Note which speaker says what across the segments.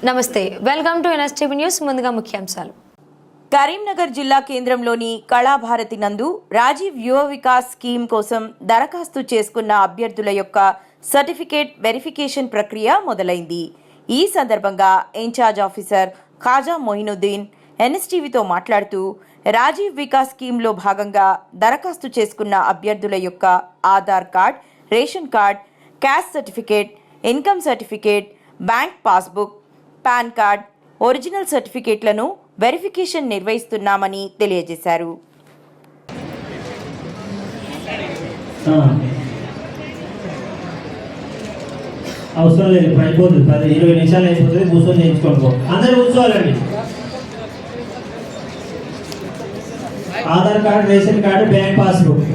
Speaker 1: నమస్తే, welcome to NSTV news. ముందుగా ముఖ్యాంశాలు.
Speaker 2: కరీంనగర్ జిల్లా కేంద్రంలోని కళాభారతి నందు రాజీవ్ యువ వికాస్ స్కీమ్ కోసం దరఖాస్తు చేసుకున్న అభ్యర్థుల యొక్క సర్టిఫికేట్ వెరిఫికేషన్ ప్రక్రియ మొదలైంది. ఈ సందర్భంగా ఇన్ఛార్జ్ ఆఫీసర్ ఖాజా మొయినుద్దీన్ ఎన్ఎస్టీవీతో మాట్లాడుతూ రాజీవ్ వికాస్ స్కీమ్లో భాగంగా దరఖాస్తు చేసుకున్న అభ్యర్థుల యొక్క Aadhaar card, ration card, caste certificate, income certificate, bank passbook, pan card, original సర్టిఫికేట్లను వెరిఫికేషన్ నిర్వహిస్తున్నామని తెలియజేశారు.
Speaker 3: అవసరం లేదు, అయిపోతుంది. 10-20 నిమిషాలు అయిపోతుంది. కూర్చొని చేయించుకోండి. అందరూ కూర్చోవాలండి. Aadhaar card, ration card, bank passbook,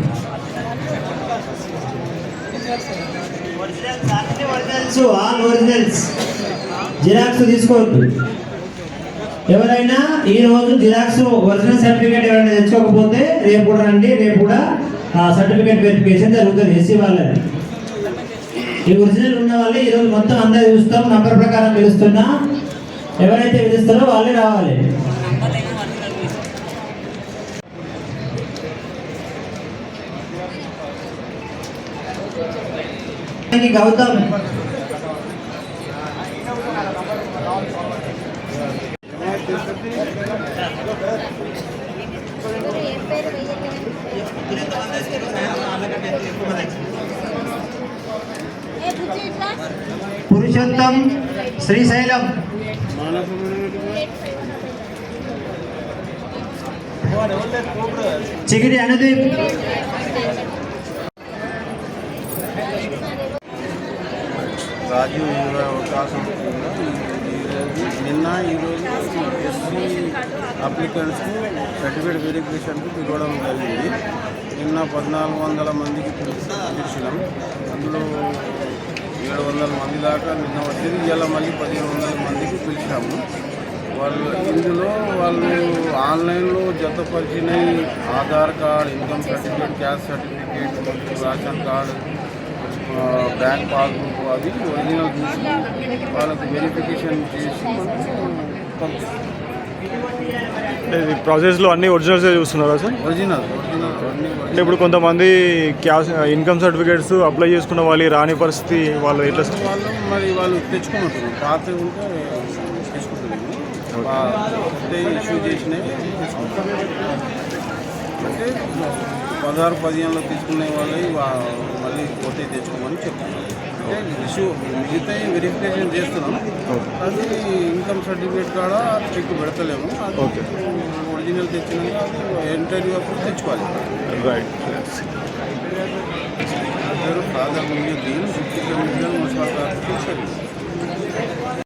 Speaker 3: all originals, xerox తీసుకోవద్దు. ఎవరైనా ఈ రోజు జిరాక్స్ ఒరిజినల్ సర్టిఫికేట్ ఎవరైనా తెచ్చుకోకపోతే రేపు కూడా రండి. రేపు కూడా సర్టిఫికేట్ వెరిఫికేషన్ జరుగుతుంది. ఎస్సీ వాళ్ళని. ఈ ఒరిజినల్ ఉన్న వాళ్ళే ఈరోజు మొత్తం అందరూ చూస్తాం. నంబర్ ప్రకారం పిలుస్తున్నా. ఎవరైతే పిలుస్తారో వాళ్ళే రావాలి. గౌతమ్, పురుషోత్తం, శ్రీశైలం, చిగిరి అనుదీప్,
Speaker 4: రాజీవ్ యువ అవకాశం నిన్న ఈరోజు ఎస్సీ అప్లికెంట్స్కు సర్టిఫికేట్ వెరిఫికేషన్కు పిలవడం జరిగింది. నిన్న 1400 మందికి పిలిచినాం. అందులో 700 మంది దాకా నిన్న వచ్చేది. ఇలా మళ్ళీ 1500 మందికి పిలిచాము. ఇందులో వాళ్ళు ఆన్లైన్లో జతపరిచిన Aadhaar card, income certificate, caste certificate, ration card, bank passbook అది ఒరిజినల్ చూసి వాళ్ళకు వెరిఫికేషన్ చేసి
Speaker 5: ప్రాసెస్లో అన్ని ఒరిజినల్స్ చూస్తున్నారా సార్?
Speaker 4: ఒరిజినల్
Speaker 5: అంటే ఇప్పుడు కొంతమంది క్యాష్ ఇన్కమ్ సర్టిఫికేట్స్ అప్లై చేసుకున్న వాళ్ళు రాని పరిస్థితి, వాళ్ళు ఎట్లా
Speaker 4: వాళ్ళు తెచ్చుకుంటున్నారు. పాత ఉంటే తెచ్చుకుంటున్నాము. ఇష్యూ చేసినవి తెచ్చుకుంటారు. అంటే 16-15లో తీసుకునే వాళ్ళు మళ్ళీ పోతే తెచ్చుకోమని చెప్తున్నాం. అంటే ఇష్యూ మిగతా వెరిఫికేషన్ చేస్తున్నాం. అది ఇన్కమ్ సర్టిఫికేట్ కూడా చెక్ పెడతలేము. అది ఒరిజినల్ తెచ్చినాక ఇంటర్వ్యూ అప్పుడు తెచ్చుకోవాలి.
Speaker 5: Right.
Speaker 4: Khaja Moinuddin, deputy commissioner, municipal corporation.